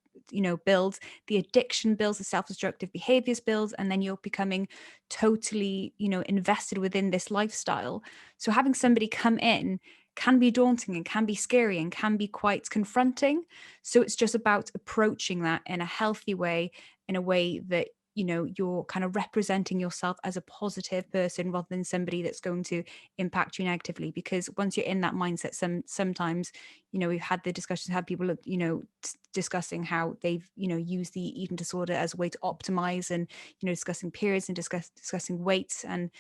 builds, the addiction builds, the self-destructive behaviors builds, and then you're becoming totally, invested within this lifestyle. So having somebody come in can be daunting and can be scary and can be quite confronting. So it's just about approaching that in a healthy way, in a way that, you're kind of representing yourself as a positive person rather than somebody that's going to impact you negatively. Because once you're in that mindset, sometimes, we've had the discussions, had people, discussing how they've, used the eating disorder as a way to optimize, and, discussing periods and discussing weights. And,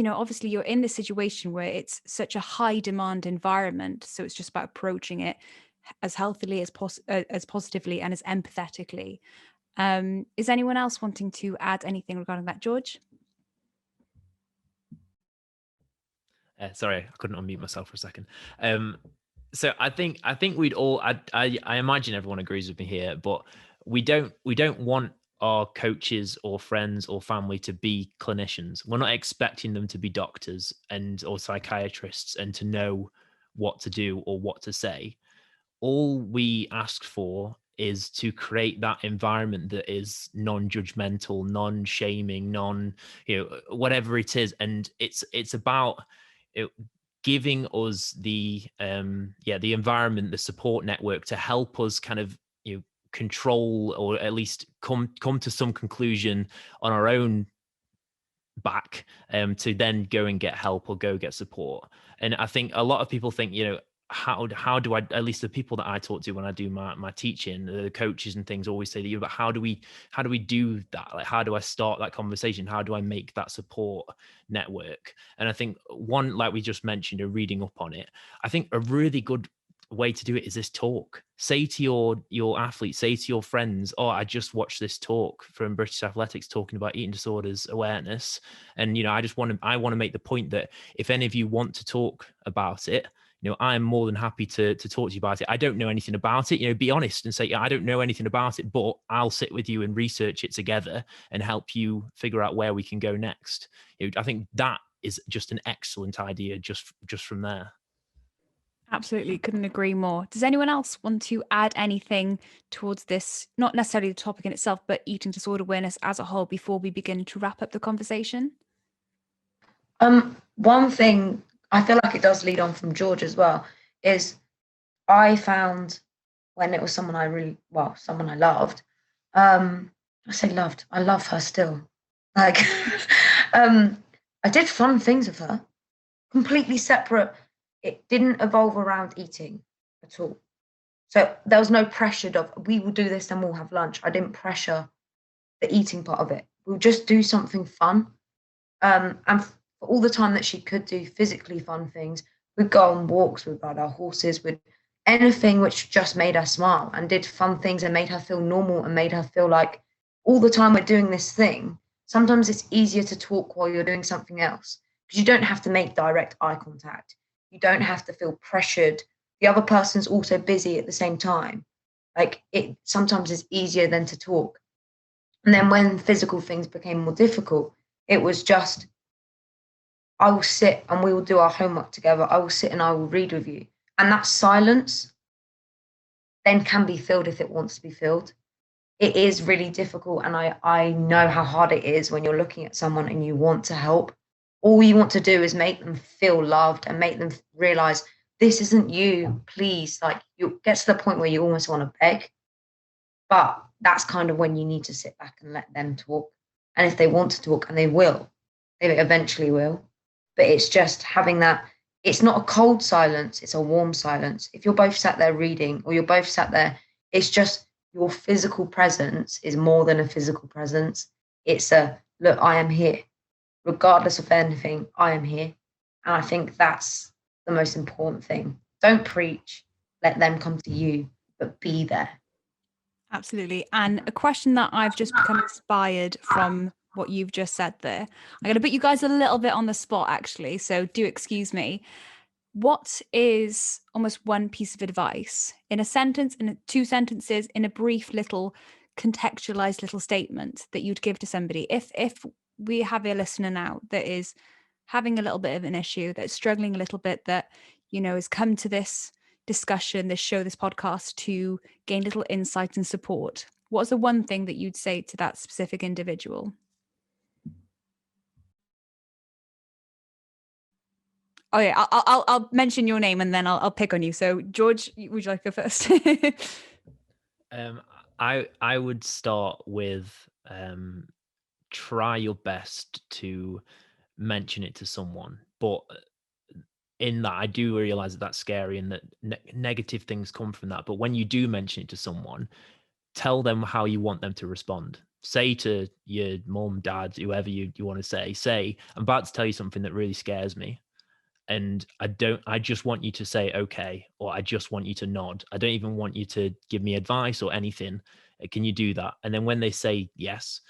obviously you're in this situation where it's such a high demand environment. So it's just about approaching it as healthily as positively and as empathetically. Is anyone else wanting to add anything regarding that, George? Sorry, I couldn't unmute myself for a second. So I think we'd all, I imagine everyone agrees with me here, but we don't want our coaches or friends or family to be clinicians. We're not expecting them to be doctors or psychiatrists and to know what to do or what to say. All we ask for is to create that environment that is non-judgmental, non-shaming, whatever it is. And it's about giving us the environment, the support network to help us kind of control, or at least come to some conclusion on our own back, to then go and get help or go get support. And I think a lot of people think, how do I, at least the people that I talk to when I do my teaching, the coaches and things always say to you, but how do we do that? Like, how do I start that conversation? How do I make that support network? And I think one, like we just mentioned, reading up on it, I think a really good way to do it is this talk. Say to your athletes, say to your friends, oh, I just watched this talk from British Athletics talking about eating disorders awareness. And, I want to make the point that if any of you want to talk about it, I'm more than happy to talk to you about it. I don't know anything about it, be honest and say, I don't know anything about it, but I'll sit with you and research it together and help you figure out where we can go next. I think that is just an excellent idea just from there. Absolutely, couldn't agree more. Does anyone else want to add anything towards this, not necessarily the topic in itself, but eating disorder awareness as a whole, before we begin to wrap up the conversation? One thing, I feel like it does lead on from George as well, is I found when it was someone I loved, I say loved, I love her still. Like, I did fun things with her, completely separate. It didn't evolve around eating at all. So there was no pressure of, we will do this and we'll have lunch. I didn't pressure the eating part of it. We'll just do something fun. And for all the time that she could do physically fun things, we'd go on walks, we'd ride our horses, with anything which just made her smile and did fun things and made her feel normal and made her feel like all the time we're doing this thing. Sometimes it's easier to talk while you're doing something else, because you don't have to make direct eye contact. You don't have to feel pressured. The other person's also busy at the same time. Like, it sometimes is easier than to talk. And then when physical things became more difficult, it was just, I will sit and we will do our homework together. I will sit and I will read with you. And that silence then can be filled if it wants to be filled. It is really difficult. And I know how hard it is when you're looking at someone and you want to help. All you want to do is make them feel loved and make them realize, this isn't you, please. Like, you get to the point where you almost want to beg. But that's kind of when you need to sit back and let them talk. And if they want to talk, and they will, they eventually will. But it's just having that, it's not a cold silence, it's a warm silence. If you're both sat there reading, or you're both sat there, it's just your physical presence is more than a physical presence. It's a, look, I am here. Regardless of anything, I am here. And I think that's the most important thing. Don't preach, let them come to you, but be there. Absolutely. And a question that I've just become inspired from what you've just said there. I'm going to put you guys a little bit on the spot, actually, so do excuse me. What is almost one piece of advice in a sentence, in 2 sentences, in a brief little contextualized little statement that you'd give to somebody if we have a listener now that is having a little bit of an issue, that's struggling a little bit, that, you know, has come to this discussion, this show, this podcast to gain little insight and support? What's the one thing that you'd say to that specific individual? Oh yeah, I'll mention your name and then I'll pick on you. So George, would you like to go first? I would start with try your best to mention it to someone, but in that I do realize that that's scary and that negative things come from that. But when you do mention it to someone, tell them how you want them to respond. Say to your mom, dad, whoever you want to say, I'm about to tell you something that really scares me. And I just want you to say, okay, or I just want you to nod. I don't even want you to give me advice or anything. Can you do that? And then when they say yes,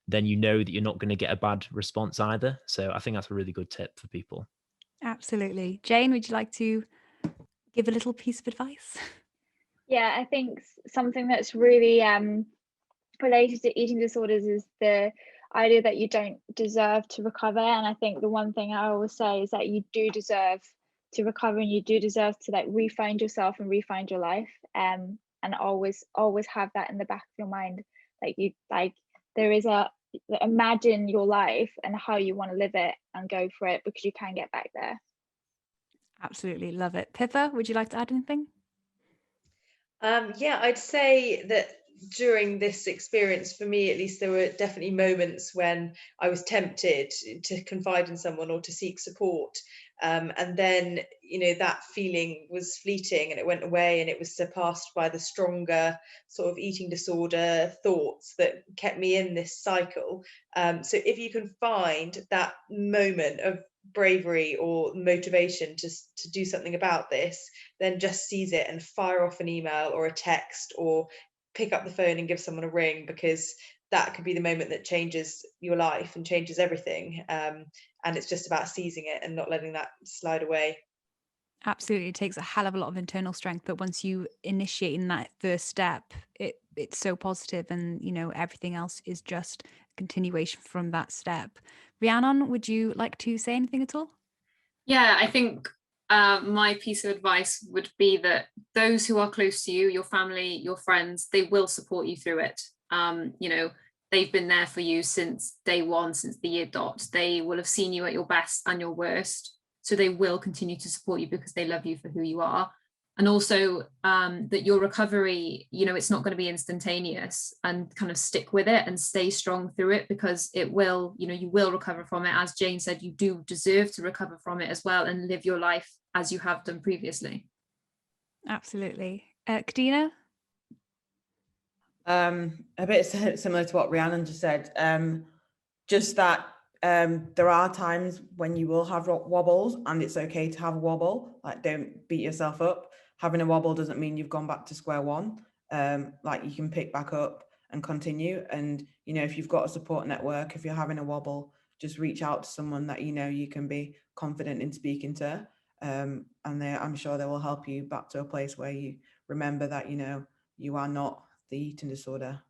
then you know that you're not going to get a bad response either. So I think that's a really good tip for people. Absolutely. Jane, would you like to give a little piece of advice? Yeah, I think something that's really related to eating disorders is the idea that you don't deserve to recover. And I think the one thing I always say is that you do deserve to recover, and you do deserve to like re-find yourself and re-find your life. And always have that in the back of your mind. There is imagine your life and how you want to live it and go for it, because you can get back there. Absolutely. Love it. Pippa, would you like to add anything? Yeah, I'd say that during this experience, for me at least, there were definitely moments when I was tempted to confide in someone or to seek support. And then, that feeling was fleeting and it went away, and it was surpassed by the stronger sort of eating disorder thoughts that kept me in this cycle. So if you can find that moment of bravery or motivation to do something about this, then just seize it and fire off an email or a text, or pick up the phone and give someone a ring, because that could be the moment that changes your life and changes everything. And it's just about seizing it and not letting that slide away. Absolutely. It takes a hell of a lot of internal strength, but once you initiate in that first step, it's so positive, and everything else is just a continuation from that step. Rhiannon, would you like to say anything at all? Yeah, I think my piece of advice would be that those who are close to you, your family, your friends, they will support you through it. They've been there for you since day one, since the year dot. They will have seen you at your best and your worst. So they will continue to support you because they love you for who you are. And also that your recovery, it's not going to be instantaneous, and kind of stick with it and stay strong through it, because it will, you will recover from it. As Jane said, you do deserve to recover from it as well and live your life as you have done previously. Absolutely. Kadina? A bit similar to what Rhiannon just said. Just that there are times when you will have wobbles, and it's okay to have a wobble. Like, don't beat yourself up. Having a wobble doesn't mean you've gone back to square one. You can pick back up and continue. And, if you've got a support network, if you're having a wobble, just reach out to someone that you can be confident in speaking to. And I'm sure they will help you back to a place where you remember that, you are not the eating disorder.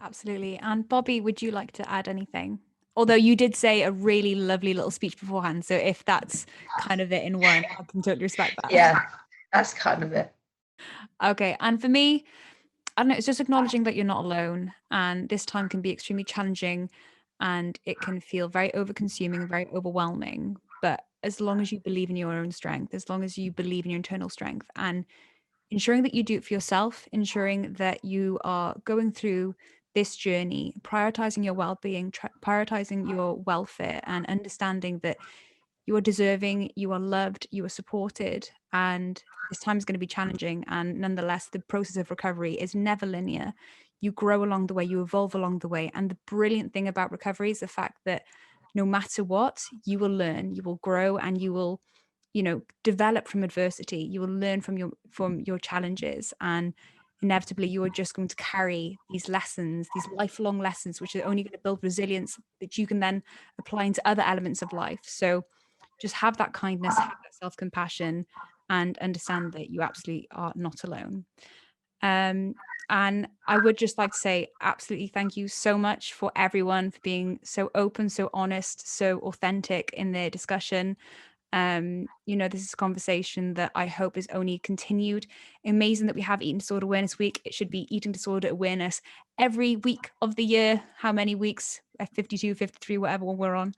Absolutely. And Bobby, would you like to add anything? Although you did say a really lovely little speech beforehand, so if that's kind of it in one, I can totally respect that. Yeah, that's kind of it. Okay. And for me, I don't know, it's just acknowledging that you're not alone, and this time can be extremely challenging, and it can feel very over-consuming and very overwhelming. But as long as you believe in your own strength, as long as you believe in your internal strength, and ensuring that you do it for yourself, ensuring that you are going through this journey, prioritizing your well-being, prioritizing your welfare, and understanding that you are deserving, you are loved, you are supported, and this time is going to be challenging. And nonetheless, the process of recovery is never linear. You grow along the way, you evolve along the way. And the brilliant thing about recovery is the fact that no matter what, you will learn, you will grow, and you will, develop from adversity. You will learn from your challenges, and inevitably you are just going to carry these lessons, these lifelong lessons, which are only going to build resilience that you can then apply into other elements of life. So just have that kindness, have that self-compassion, and understand that you absolutely are not alone. And I would just like to say absolutely thank you so much for everyone for being so open, so honest, so authentic in their discussion. This is a conversation that I hope is only continued. Amazing that we have Eating Disorder Awareness Week. It should be Eating Disorder Awareness every week of the year. How many weeks? 52, 53, whatever one we're on.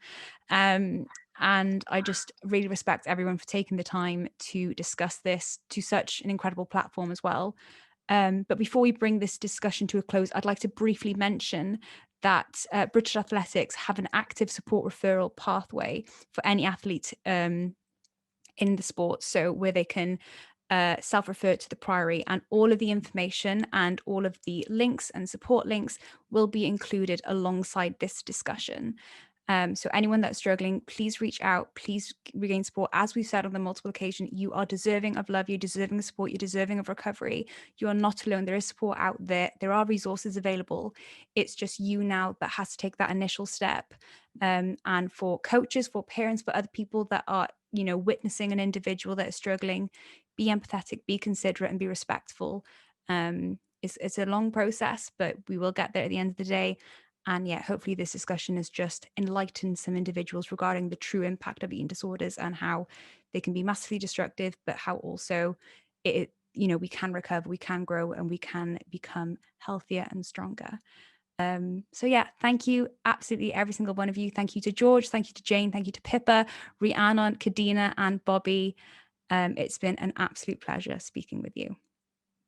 And I just really respect everyone for taking the time to discuss this to such an incredible platform as well. But before we bring this discussion to a close, I'd like to briefly mention that British Athletics have an active support referral pathway for any athlete in the sport, so where they can self-refer to the Priory, and all of the information and all of the links and support links will be included alongside this discussion. So anyone that's struggling, please reach out, please regain support. As we've said on the multiple occasion, you are deserving of love, you're deserving of support, you're deserving of recovery. You are not alone. There is support out there. There are resources available. It's just you now that has to take that initial step. And for coaches, for parents, for other people that are, witnessing an individual that is struggling, be empathetic, be considerate, and be respectful. It's a long process, but we will get there at the end of the day. And yeah, hopefully this discussion has just enlightened some individuals regarding the true impact of eating disorders and how they can be massively destructive, but how also we can recover, we can grow, and we can become healthier and stronger. So yeah, thank you, absolutely every single one of you. Thank you to George, thank you to Jane, thank you to Pippa, Rhiannon, Kadina, and Bobby. It's been an absolute pleasure speaking with you.